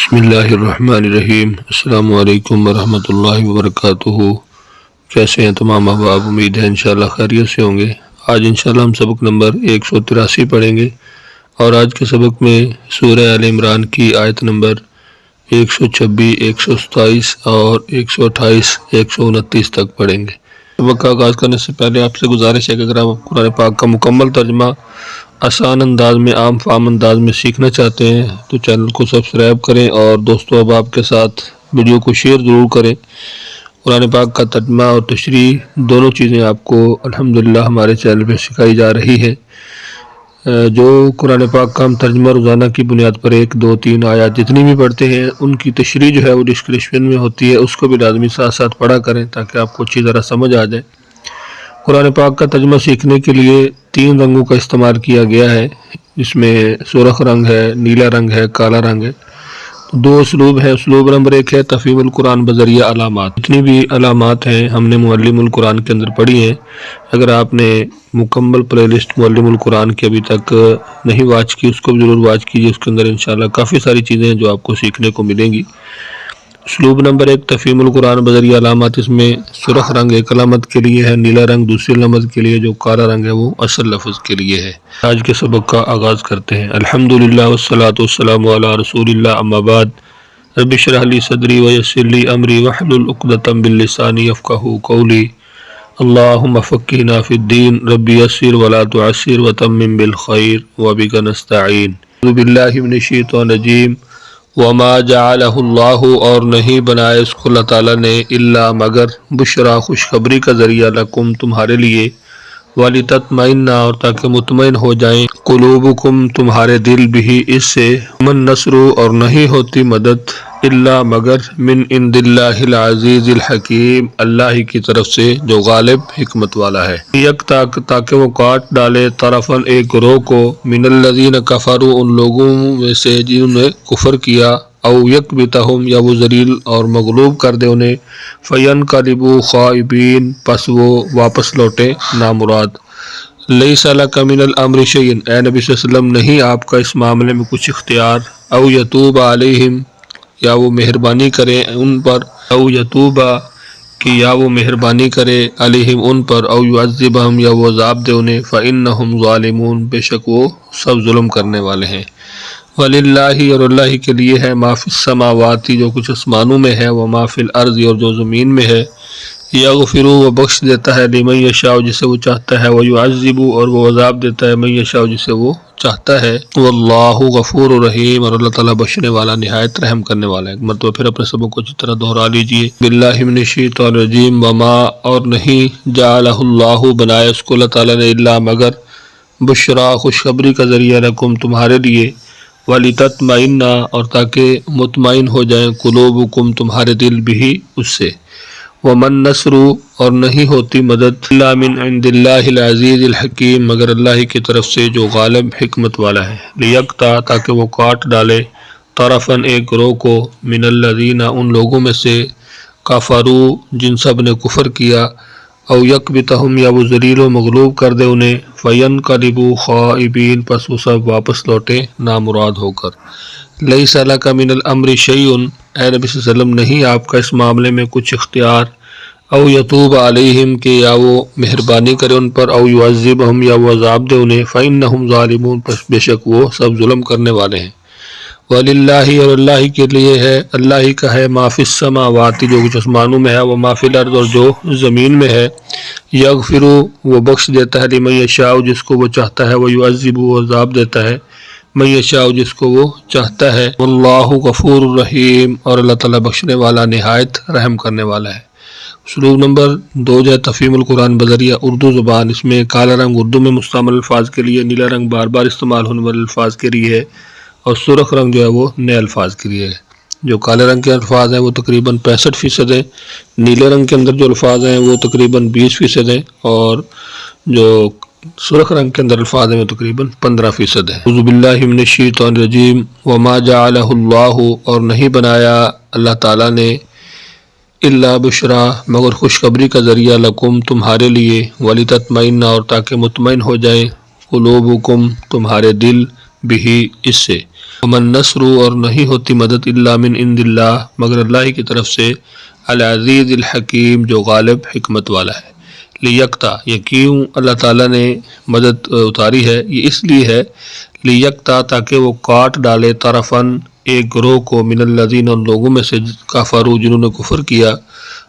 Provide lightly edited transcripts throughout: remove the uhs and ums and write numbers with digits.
بسم اللہ الرحمن الرحیم۔ السلام علیکم ورحمۃ اللہ وبرکاتہ۔ کیسے ہیں تمام احباب؟ امید ہے انشاءاللہ خیریت سے ہوں گے۔ آج انشاءاللہ ہم سبق نمبر 183 پڑھیں گے، اور آج کے سبق میں سورہ آل عمران کی آیت نمبر 126، 127 اور 128، 129 تک پڑھیں گے۔ سبق کا آغاز کرنے سے پہلے آپ سے گزارش ہے کہ اگر آپ قرآن پاک کا مکمل ترجمہ آسان انداز میں، عام فہم انداز میں سیکھنا چاہتے ہیں تو چینل کو سبسکرائب کریں اور دوستو احباب کے ساتھ ویڈیو کو شیئر ضرور کریں۔ قرآن پاک کا ترجمہ اور تشریح دونوں چیزیں آپ کو الحمدللہ ہمارے چینل پہ سکھائی جا رہی ہے۔ جو قرآن پاک کا ہم ترجمہ روزانہ کی بنیاد پر 1، 2، 3 آیات جتنی بھی پڑھتے ہیں، ان کی تشریح جو ہے وہ ڈسکرپشن میں ہوتی ہے، اس کو بھی لازمی ساتھ ساتھ پڑھا کریں تاکہ آپ کو اچھی طرح سمجھ آ جائے۔ قرآن پاک کا ترجمہ سیکھنے کے لیے 3 رنگوں کا استعمال کیا گیا ہے، جس میں سرخ رنگ ہے، نیلا رنگ ہے، کالا رنگ ہے۔ 2 اسلوب ہیں۔ اسلوب نمبر 1 ہے تفہیم القرآن بذریعہ علامات۔ جتنی بھی علامات ہیں ہم نے معلم القرآن کے اندر پڑھی ہیں۔ اگر آپ نے مکمل پلے لسٹ معلم القرآن کی ابھی تک نہیں واچ کی، اس کو بھی ضرور واچ کیجیے۔ اس کے اندر انشاءاللہ کافی ساری چیزیں ہیں جو آپ کو سیکھنے کو ملیں گی۔ اسلوب نمبر 1 تفہیم القرآن بذریعہ علامات، اس میں سرخ رنگ ایک علامت کے لیے ہے، نیلا رنگ دوسری علامت کے لیے، جو کالا رنگ ہے وہ اصل لفظ کے لیے ہے۔ آج کے سبق کا آغاز کرتے ہیں۔ الحمدللہ والصلاۃ والسلام علی رسول اللہ، اما بعد، رب اشرح لی صدری ویسر لی امری واحلل عقدۃ من لسانی یفقہوا قولی، اللہم فقہنا فی الدین، رب یسر ولا تعسر وتمم بالخیر وبک نستعین۔ اعوذ باللہ من الشیطان الرجیم۔ وما جعلہ اللہ، اور نہیں بنایا اس کو اللہ تعالیٰ نے، الا مگر، بشرا خوشخبری کا ذریعہ، لکم تمہارے لیے، ولتطمئن اور تاکہ مطمئن ہو جائیں، قلوبکم تمہارے دل بھی اس سے، من نصر اور نہیں ہوتی مدد، الا مگر، من عند اللہ العزیز الحکیم اللہ ہی کی طرف سے جو غالب حکمت والا ہے، تاکہ وہ کاٹ ڈالے، طرفاً ایک گروہ کو، من الذین کفروا ان لوگوں میں سے جنہوں نے کفر کیا، او یکبتہم یا وہ ذلیل اور مغلوب کر دے انہیں، فینقلبوا خائبین پس وہ واپس لوٹے نامراد۔ لیس لک من الامر شیء، اے نبی صلی اللہ علیہ وسلم نہیں آپ کا اس معاملے میں کچھ اختیار، او یتوب علیہم یا وہ مہربانی کرے ان پر، او یتوبہ کہ یا وہ مہربانی کرے، علیہم ان پر، او یعذبہم یا وہ عذاب دے انہیں، فإنہم ظالمون بے شک وہ سب ظلم کرنے والے ہیں۔ وللہ اور اللہ کے لیے ہے، ما فی السماوات جو کچھ آسمانوں میں ہے، وما فی الارض اور جو زمین میں ہے، یغفر وہ بخش دیتا ہے، لمن یشاء جسے وہ چاہتا ہے، ویعذب اور وہ عذاب دیتا ہے، من یشاء جسے وہ چاہتا ہے، واللہ غفور رحیم اور اللہ تعالیٰ بخشنے والا نہایت رحم کرنے والا ہے۔ ایک مرتبہ پھر اپنے سبق کو اچھی طرح دہرا لیجیے۔ باللہ من الشیطان الرجیم۔ وما اور نہیں، جعلہ اللہ بنایا اس کو اللہ تعالیٰ نے، الا مگر، بشرا خوشخبری کا ذریعہ، لکم تمہارے لیے، ولتطمئن اور تاکہ مطمئن ہو جائیں، قلوبکم تمہارے دل بھی اس سے، ومن نصر اور نہیں ہوتی مدد، الا من عند اللہ العزیز الحکیم مگر اللہ کی طرف سے جو غالب حکمت والا ہے، لیقطع تاکہ وہ کاٹ ڈالے، طرفاً ایک گروہ کو، من الذین ان لوگوں میں سے، کفروا جن سب نے کفر کیا، او یکبتہم یا وہ ذلیل و مغلوب کر دے انہیں، فینقلبوا خائبین پس وہ سب واپس لوٹے نامراد ہو کر۔ لیس لک من الامر شیء، اے نبی صلی اللہ علیہ وسلم نہیں آپ کا اس معاملے میں کچھ اختیار، او یتوب علیہم کہ یا وہ مہربانی کرے ان پر، او یعذبہم یا وہ عذاب دے انہیں، فإنہم ظالمون پس بے شک وہ سب ظلم کرنے والے ہیں۔ وللہ اور اللہ کے لیے ہے، اللہ ہی کا ہے، ما فی السماوات جو کچھ آسمانوں میں ہے، وما فی الارض اور جو زمین میں ہے، یغفر وہ بخش دیتا ہے، لمن یشاء جس کو وہ چاہتا ہے، ویعذب وہ عذاب دیتا ہے، من یشاء جس کو وہ چاہتا ہے، واللہ غفور الرحیم اور اللہ تعالیٰ بخشنے والا نہایت رحم کرنے والا ہے۔ اسلوب نمبر 2 جو ہے تفہیم القرآن بذریعہ اردو زبان، اس میں کالا رنگ اردو میں مستعمل الفاظ کے لیے، نیلا رنگ بار بار استعمال ہونے والے الفاظ کے لیے ہے، اور سرخ رنگ جو ہے وہ نئے الفاظ کے لیے ہے۔ جو کالے رنگ کے الفاظ ہیں وہ تقریباً 65% ہیں، نیلے رنگ کے اندر جو الفاظ ہیں وہ تقریباً 20% ہیں، اور جو سرخ رنگ کے اندر الفاظ ہیں وہ تقریباً 15% ہیں۔ اعوذ باللہ من الشیطان الرجیم۔ وما جعلہ اللہ اور نہیں بنایا اللہ تعالیٰ نے، الا بشرا مگر خوشخبری کا ذریعہ، لکم تمہارے لیے، ولتطمئن اور تاکہ مطمئن ہو جائیں، قلوبکم تمہارے دل، بھی اس سے، ومن نصر اور نہیں ہوتی مدد الا من عند اللہ مگر اللہ ہی کی طرف سے، العزیز الحکیم جو غالب حکمت والا ہے۔ لیکتا، یہ کیوں اللہ تعالیٰ نے مدد اتاری ہے، یہ اس لیے ہے لیکتا تاکہ وہ کاٹ ڈالے طرفاً ایک گروہ کو، من الذین ان لوگوں میں سے کفروا جنہوں نے کفر کیا،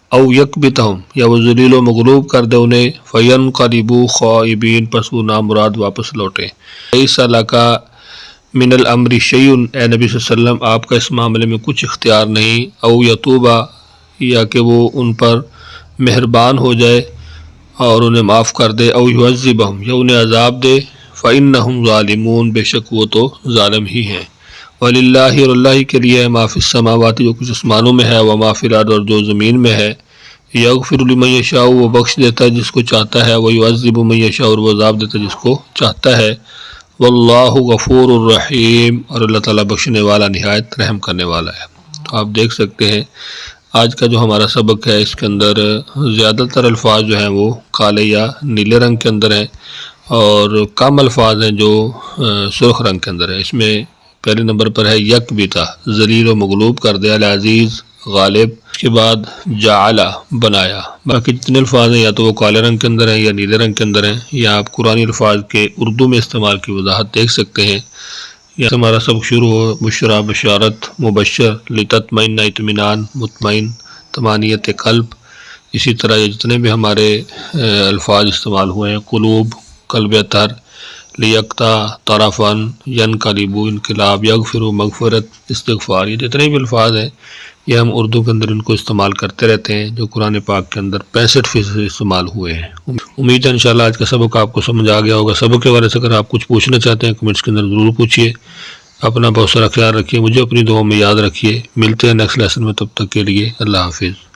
او یکبتہم یا وہ ذلیل و مغلوب کر دے انہیں، فینقلبوا خائبین پس وہ نامراد واپس لوٹیں۔ لیس لک من الامر شیء، اے نبی صلی اللہ علیہ وسلم آپ کا اس معاملے میں کچھ اختیار نہیں، او یتوبا یا کہ وہ ان پر مہربان ہو جائے اور انہیں معاف کر دے، او یعذبہم یا انہیں عذاب دے، فإنہم ظالمون بے شک وہ تو ظالم ہی ہیں۔ وَلِلَّهِ اور اللہ کے لیے ہے ما فی السماوات جو کچھ آسمانوں میں ہے، وما فی الارض اور جو زمین میں ہے، یغفر لمن یشاء وہ بخش دیتا ہے جس کو چاہتا ہے، ویعذب من یشاء اور وہ عذاب دیتا ہے جس کو چاہتا ہے، واللہ غفور الرحیم اور اللہ تعالیٰ بخشنے والا نہایت رحم کرنے والا ہے۔ تو آپ دیکھ سکتے ہیں آج کا جو ہمارا سبق ہے اس کے اندر زیادہ تر الفاظ جو ہیں وہ کالے یا نیلے رنگ کے اندر ہیں، اور کم الفاظ ہیں جو سرخ رنگ کے اندر ہیں۔ اس میں پہلے نمبر پر ہے یکبتا، ذلیل و مغلوب کر دے، العزیز غالب، اس کے بعد جعل بنایا۔ باقی جتنے الفاظ ہیں یا تو وہ کالے رنگ کے اندر ہیں یا نیلے رنگ کے اندر ہیں، یا آپ قرآنی الفاظ کے اردو میں استعمال کی وضاحت دیکھ سکتے ہیں۔ یہ ہمارا سبق شروع ہو، بشرا بشارت، مبشر، لتطمئن اطمینان، مطمئن طمانینت قلب، اسی طرح یہ جتنے بھی ہمارے الفاظ استعمال ہوئے ہیں، قلوب، قلب اطہر، لیکتا، طرفاً، ینقلب انقلاب، یغفر مغفرت، استغفار، یہ جتنے بھی الفاظ ہیں یہ ہم اردو کے اندر ان کو استعمال کرتے رہتے ہیں، جو قرآن پاک کے اندر 65% استعمال ہوئے ہیں۔ امید ہے انشاءاللہ آج کا سبق آپ کو سمجھ آ گیا ہوگا۔ سبق کے بارے سے اگر آپ کچھ پوچھنا چاہتے ہیں کمنٹس کے اندر ضرور پوچھیے۔ اپنا بہت سارا خیال رکھیے، مجھے اپنی دعاؤں میں یاد رکھیے۔ ملتے ہیں نیکسٹ لیسن میں، تب تک کے لیے اللہ حافظ۔